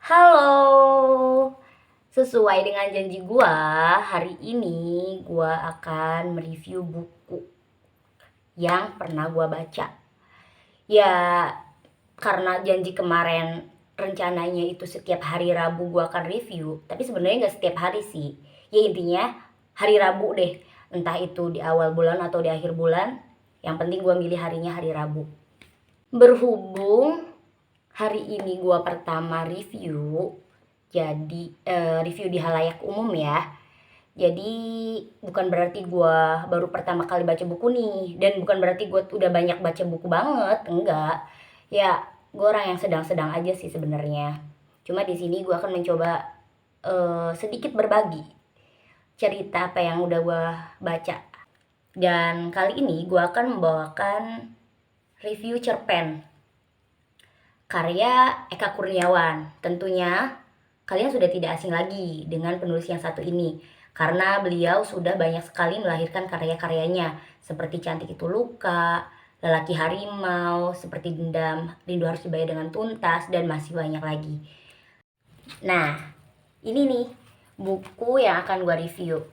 Halo, sesuai dengan janji gua, hari ini gua akan mereview buku yang pernah gua baca. Ya, karena janji kemarin rencananya itu setiap hari Rabu gua akan review, tapi sebenarnya nggak setiap hari sih. Ya intinya hari Rabu deh, entah itu di awal bulan atau di akhir bulan. Yang penting gua milih harinya hari Rabu. Berhubung hari ini gua pertama review, jadi review di halayak umum ya. Jadi bukan berarti gue baru pertama kali baca buku nih, dan bukan berarti gue udah banyak baca buku banget, enggak. Ya, gue orang yang sedang-sedang aja sih sebenarnya. Cuma di sini gue akan mencoba sedikit berbagi cerita apa yang udah gue baca. Dan kali ini gue akan membawakan review cerpen karya Eka Kurniawan. Tentunya kalian sudah tidak asing lagi dengan penulis yang satu ini, karena beliau sudah banyak sekali melahirkan karya-karyanya, seperti Cantik Itu Luka, Lelaki Harimau, Seperti Dendam, Rindu Harus Dibayar Dengan Tuntas, dan masih banyak lagi. Nah, ini nih buku yang akan gue review.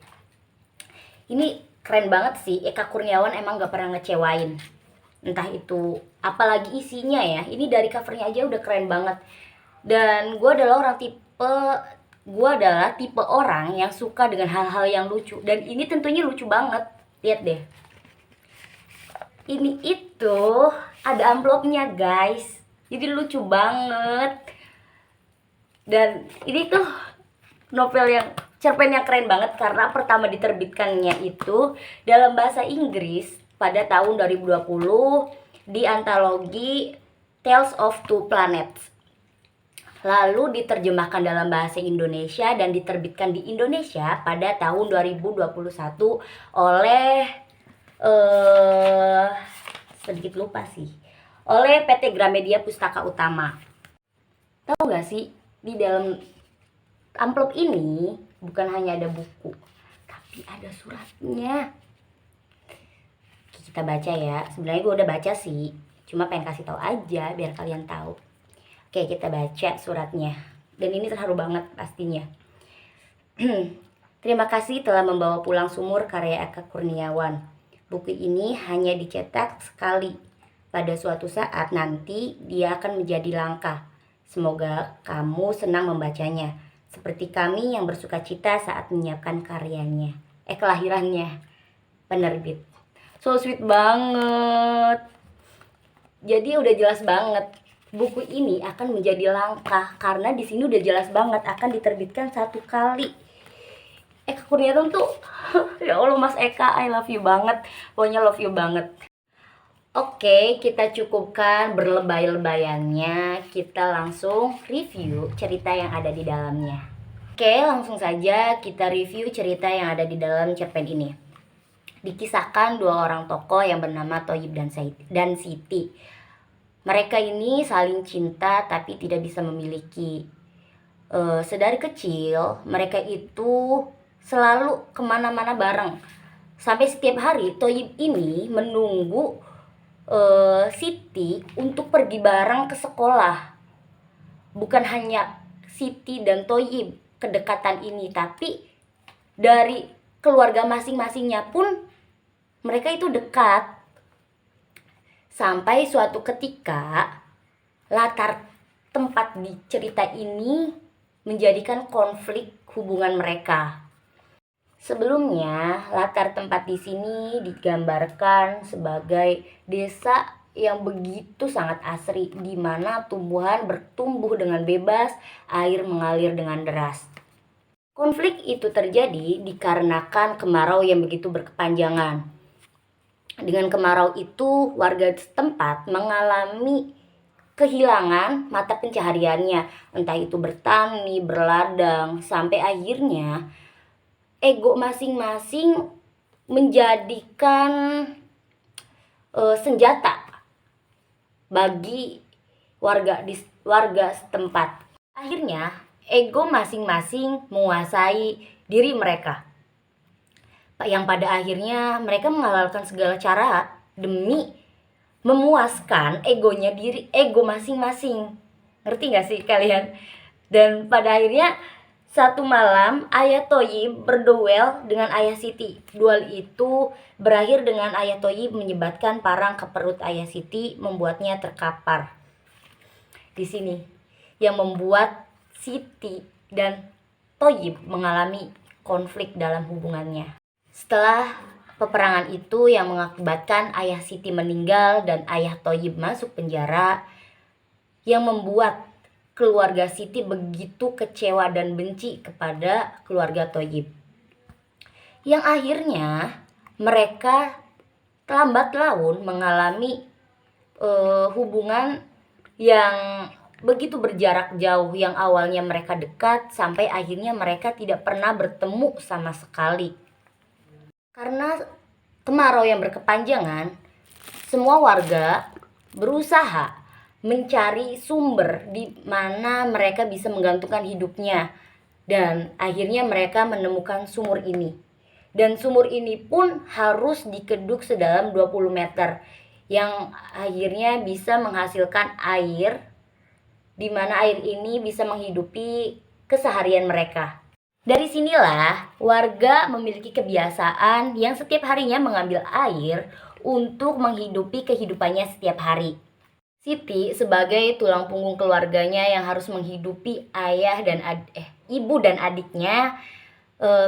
Ini keren banget sih, Eka Kurniawan emang gak pernah ngecewain. Entah itu apalagi isinya ya, ini dari covernya aja udah keren banget. Dan gue adalah tipe orang yang suka dengan hal-hal yang lucu, dan ini tentunya lucu banget. Lihat deh, ini itu ada amplopnya guys, jadi lucu banget. Dan ini tuh cerpen yang keren banget karena pertama diterbitkannya itu dalam bahasa Inggris pada tahun 2020 di antologi Tales of Two Planets. Lalu diterjemahkan dalam bahasa Indonesia dan diterbitkan di Indonesia pada tahun 2021 oleh sedikit lupa sih, oleh PT Gramedia Pustaka Utama. Tahu gak sih, di dalam amplop ini bukan hanya ada buku, tapi ada suratnya. Kita baca ya. Sebenarnya gue udah baca sih, cuma pengen kasih tahu aja biar kalian tahu. Oke, kita baca suratnya. Dan ini terharu banget pastinya. Terima kasih telah membawa pulang Sumur karya Eka Kurniawan. Buku ini hanya dicetak sekali. Pada suatu saat nanti dia akan menjadi langka. Semoga kamu senang membacanya, seperti kami yang bersuka cita saat menyiapkan karyanya. Kelahirannya. Penerbit. So sweet banget. Jadi udah jelas banget buku ini akan menjadi langka karena di sini udah jelas banget akan diterbitkan satu kali. Eka Kurniawan tuh ya Allah Mas Eka, I love you banget. Pokoknya love you banget. Oke, kita cukupkan berlebay-lebayannya. Kita langsung review cerita yang ada di dalamnya. Oke, langsung saja kita review cerita yang ada di dalam cerpen ini. Dikisahkan dua orang tokoh yang bernama Thoyib dan Siti. Mereka ini saling cinta tapi tidak bisa memiliki. Sedari kecil mereka itu selalu kemana-mana bareng. Sampai setiap hari Thoyib ini menunggu Siti untuk pergi bareng ke sekolah. Bukan hanya Siti dan Thoyib kedekatan ini, tapi dari keluarga masing-masingnya pun mereka itu dekat. Sampai suatu ketika latar tempat di cerita ini menjadikan konflik hubungan mereka. Sebelumnya, latar tempat di sini digambarkan sebagai desa yang begitu sangat asri, di mana tumbuhan bertumbuh dengan bebas, air mengalir dengan deras. Konflik itu terjadi dikarenakan kemarau yang begitu berkepanjangan. Dengan kemarau itu, warga setempat mengalami kehilangan mata pencahariannya, entah itu bertani, berladang, sampai akhirnya ego masing-masing menjadikan senjata bagi warga setempat. Akhirnya ego masing-masing menguasai diri mereka, yang pada akhirnya mereka menghalalkan segala cara demi memuaskan ego masing-masing. Ngerti gak sih kalian? Dan pada akhirnya satu malam ayah Thoyyib berduel dengan ayah Siti. Duel itu berakhir dengan ayah Thoyyib menyebatkan parang ke perut ayah Siti, membuatnya terkapar. Di sini yang membuat Siti dan Thoyyib mengalami konflik dalam hubungannya. Setelah peperangan itu yang mengakibatkan ayah Siti meninggal dan ayah Thoyyib masuk penjara, yang membuat keluarga Siti begitu kecewa dan benci kepada keluarga Thoyyib. Yang akhirnya mereka lambat laun mengalami hubungan yang begitu berjarak jauh, yang awalnya mereka dekat sampai akhirnya mereka tidak pernah bertemu sama sekali. Karena kemarau yang berkepanjangan, semua warga berusaha mencari sumber di mana mereka bisa menggantungkan hidupnya, dan akhirnya mereka menemukan sumur ini. Dan sumur ini pun harus dikeduk sedalam 20 meter yang akhirnya bisa menghasilkan air, di mana air ini bisa menghidupi keseharian mereka. Dari sinilah warga memiliki kebiasaan yang setiap harinya mengambil air untuk menghidupi kehidupannya setiap hari. Siti sebagai tulang punggung keluarganya yang harus menghidupi ayah dan ibu dan adiknya,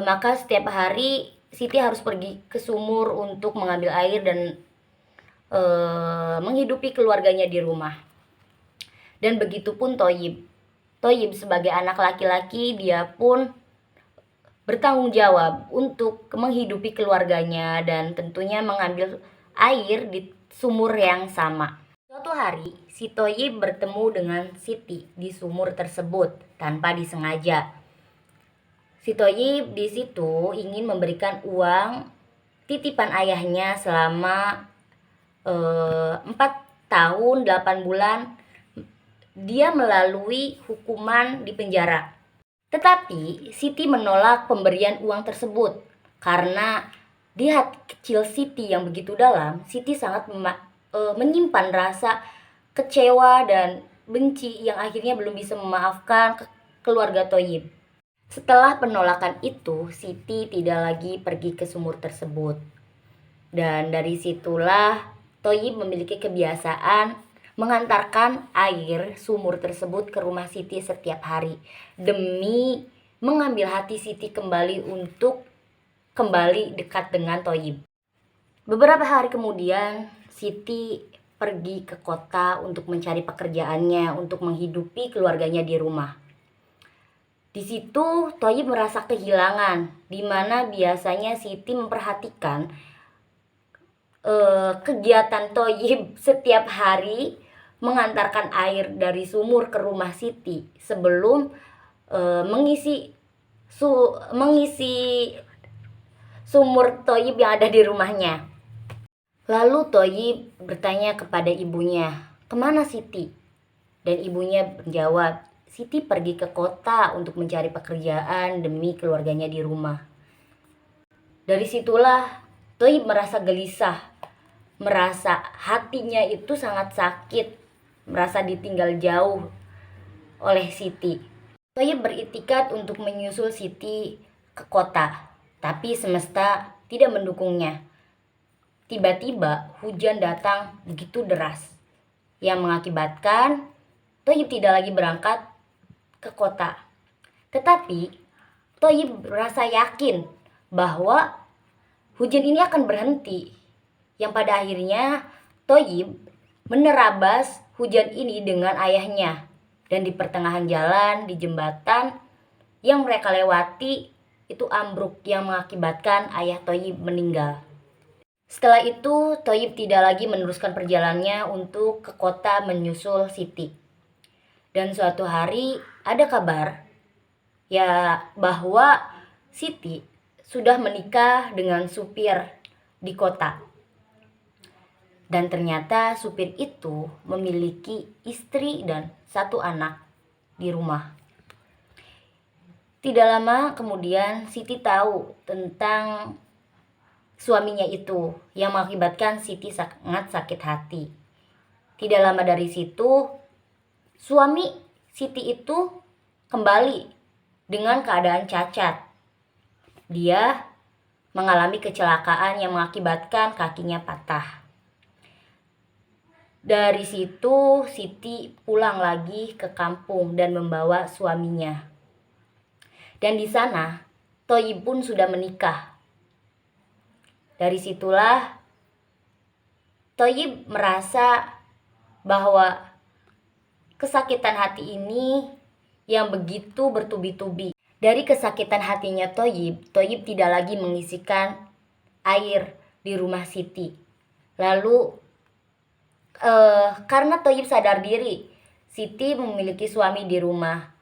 maka setiap hari Siti harus pergi ke sumur untuk mengambil air dan menghidupi keluarganya di rumah. Dan begitupun Thoyyib. Thoyyib sebagai anak laki-laki, dia pun bertanggung jawab untuk menghidupi keluarganya dan tentunya mengambil air di sumur yang sama. Suatu hari, si Thoyyib bertemu dengan Siti di sumur tersebut tanpa disengaja. Si Thoyyib di situ ingin memberikan uang titipan ayahnya selama 4 tahun 8 bulan dia melalui hukuman di penjara. Tetapi Siti menolak pemberian uang tersebut karena di hati kecil Siti yang begitu dalam, Siti sangat menyimpan rasa kecewa dan benci yang akhirnya belum bisa memaafkan keluarga Thoyyib. Setelah penolakan itu, Siti tidak lagi pergi ke sumur tersebut. Dan dari situlah Thoyyib memiliki kebiasaan mengantarkan air sumur tersebut ke rumah Siti setiap hari demi mengambil hati Siti kembali untuk kembali dekat dengan Thoyyib. Beberapa hari kemudian Siti pergi ke kota untuk mencari pekerjaannya untuk menghidupi keluarganya di rumah. Di situ Thoyyib merasa kehilangan, di mana biasanya Siti memperhatikan kegiatan Thoyyib setiap hari mengantarkan air dari sumur ke rumah Siti sebelum mengisi sumur Thoyyib yang ada di rumahnya. Lalu Thoyyib bertanya kepada ibunya, "Kemana Siti?" Dan ibunya menjawab, "Siti pergi ke kota untuk mencari pekerjaan demi keluarganya di rumah." Dari situlah Thoyyib merasa gelisah, merasa hatinya itu sangat sakit, merasa ditinggal jauh oleh Siti. Thoyyib beritikad untuk menyusul Siti ke kota, tapi semesta tidak mendukungnya. Tiba-tiba hujan datang begitu deras yang mengakibatkan Thoyyib tidak lagi berangkat ke kota. Tetapi Thoyyib merasa yakin bahwa hujan ini akan berhenti, yang pada akhirnya Thoyyib menerabas hujan ini dengan ayahnya, dan di pertengahan jalan di jembatan yang mereka lewati itu ambruk yang mengakibatkan ayah Thoyyib meninggal. Setelah itu Thoyyib tidak lagi meneruskan perjalanannya untuk ke kota menyusul Siti. Dan suatu hari ada kabar ya bahwa Siti sudah menikah dengan supir di kota. Dan ternyata supir itu memiliki istri dan 1 anak di rumah. Tidak lama kemudian Siti tahu tentang suaminya itu yang mengakibatkan Siti sangat sakit hati. Tidak lama dari situ suami Siti itu kembali dengan keadaan cacat. Dia mengalami kecelakaan yang mengakibatkan kakinya patah. Dari situ Siti pulang lagi ke kampung dan membawa suaminya. Dan di sana Thayyib pun sudah menikah. Dari situlah Thayyib merasa bahwa kesakitan hati ini yang begitu bertubi-tubi. Dari kesakitan hatinya Thayyib tidak lagi mengisikan air di rumah Siti. Lalu karena Thayyib sadar diri, Siti memiliki suami di rumah.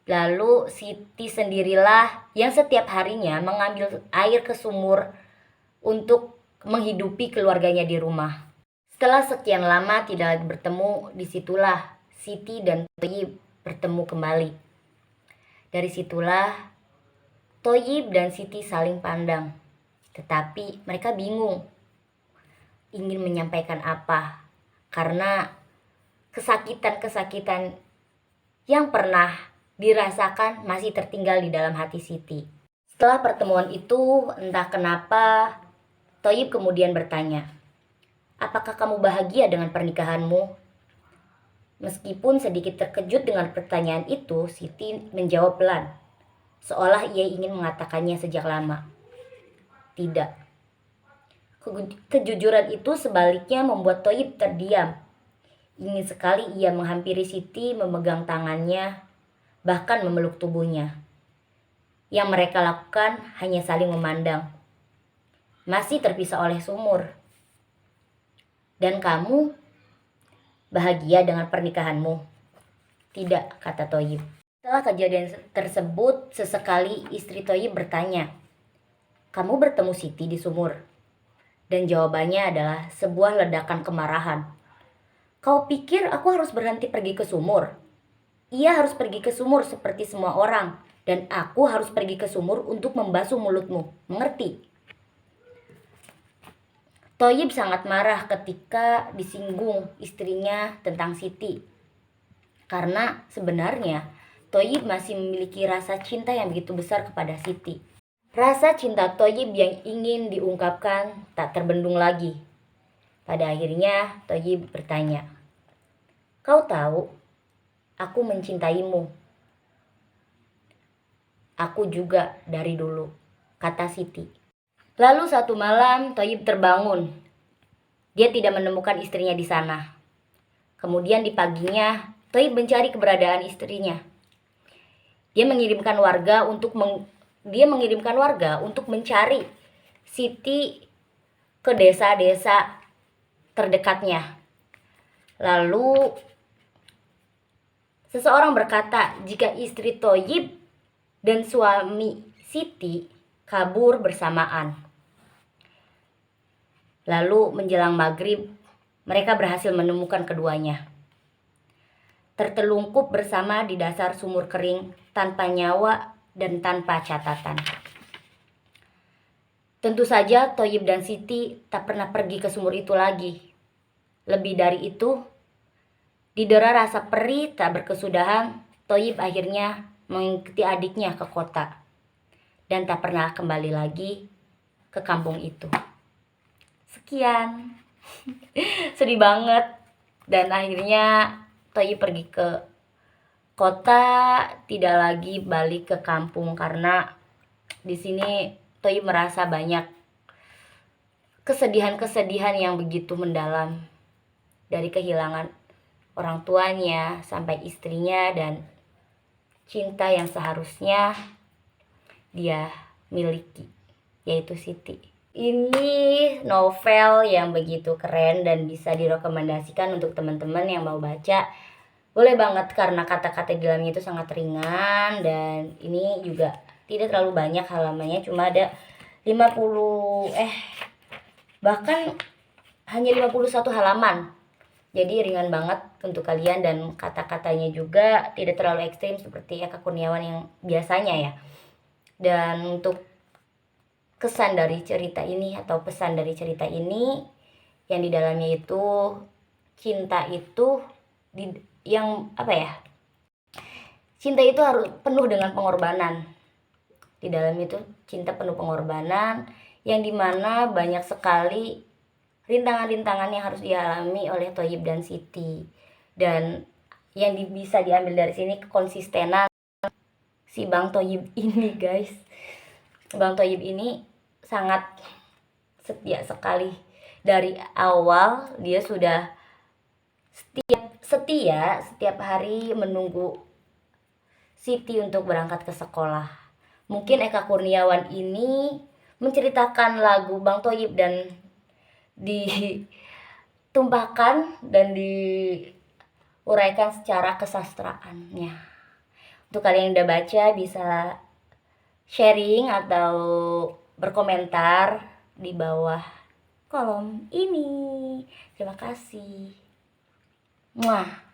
Lalu Siti sendirilah yang setiap harinya mengambil air ke sumur untuk menghidupi keluarganya di rumah. Setelah sekian lama tidak lagi bertemu, disitulah Siti dan Thayyib bertemu kembali. Dari situlah Thayyib dan Siti saling pandang. Tetapi mereka bingung ingin menyampaikan apa. Karena kesakitan-kesakitan yang pernah dirasakan masih tertinggal di dalam hati Siti. Setelah pertemuan itu, entah kenapa Thayyib kemudian bertanya, "Apakah kamu bahagia dengan pernikahanmu?" Meskipun sedikit terkejut dengan pertanyaan itu, Siti menjawab pelan, seolah ia ingin mengatakannya sejak lama. Tidak. Kejujuran itu sebaliknya membuat Thayyib terdiam. Ingin sekali ia menghampiri Siti, memegang tangannya, bahkan memeluk tubuhnya. Yang mereka lakukan hanya saling memandang. Masih terpisah oleh sumur. "Dan kamu bahagia dengan pernikahanmu?" "Tidak," kata Thayyib. Setelah kejadian tersebut, sesekali istri Thayyib bertanya, "Kamu bertemu Siti di sumur?" Dan jawabannya adalah sebuah ledakan kemarahan. "Kau pikir aku harus berhenti pergi ke sumur? Ia harus pergi ke sumur seperti semua orang, dan aku harus pergi ke sumur untuk membasuh mulutmu. Mengerti?" Thayyib sangat marah ketika disinggung istrinya tentang Siti. Karena sebenarnya Thayyib masih memiliki rasa cinta yang begitu besar kepada Siti. Rasa cinta Thayyib yang ingin diungkapkan tak terbendung lagi. Pada akhirnya Thayyib bertanya, "Kau tahu, aku mencintaimu." "Aku juga dari dulu," kata Siti. Lalu satu malam Thayyib terbangun. Dia tidak menemukan istrinya di sana. Kemudian di paginya Thayyib mencari keberadaan istrinya. Dia mengirimkan warga untuk mencari Siti ke desa-desa terdekatnya. Lalu seseorang berkata jika istri Thayyib dan suami Siti kabur bersamaan. Lalu menjelang maghrib mereka berhasil menemukan keduanya. Tertelungkup bersama di dasar sumur kering tanpa nyawa dan tanpa catatan. Tentu saja Thayyib dan Siti tak pernah pergi ke sumur itu lagi. Lebih dari itu, didera rasa perih tak berkesudahan, Thayyib akhirnya mengikuti adiknya ke kota dan tak pernah kembali lagi ke kampung itu. Sekian. Sedih banget. Dan akhirnya Thayyib pergi ke kota, tidak lagi balik ke kampung karena di sini Thayyib merasa banyak kesedihan-kesedihan yang begitu mendalam dari kehilangan orang tuanya sampai istrinya dan cinta yang seharusnya dia miliki, yaitu Siti. Ini novel yang begitu keren dan bisa direkomendasikan untuk teman-teman yang mau baca. Boleh banget karena kata-kata di dalamnya itu sangat ringan dan ini juga tidak terlalu banyak halamannya, cuma ada 50 bahkan hanya 51 halaman. Jadi ringan banget untuk kalian dan kata-katanya juga tidak terlalu ekstrim seperti Eka Kurniawan yang biasanya ya. Dan untuk kesan dari cerita ini atau pesan dari cerita ini yang di dalamnya itu cinta itu cinta itu harus penuh dengan pengorbanan. Di dalam itu cinta penuh pengorbanan, yang dimana banyak sekali rintangan-rintangan yang harus dialami oleh Thoyib dan Siti. Dan yang bisa diambil dari sini konsistenan si Bang Thoyib ini, guys. Bang Thoyib ini sangat setia sekali. Dari awal dia sudah setiap hari menunggu Siti untuk berangkat ke sekolah. Mungkin Eka Kurniawan ini menceritakan lagu Bang Thoyib dan ditumpahkan dan diuraikan secara kesastraannya. Untuk kalian yang udah baca bisa sharing atau berkomentar di bawah kolom ini. Terima kasih. Muah.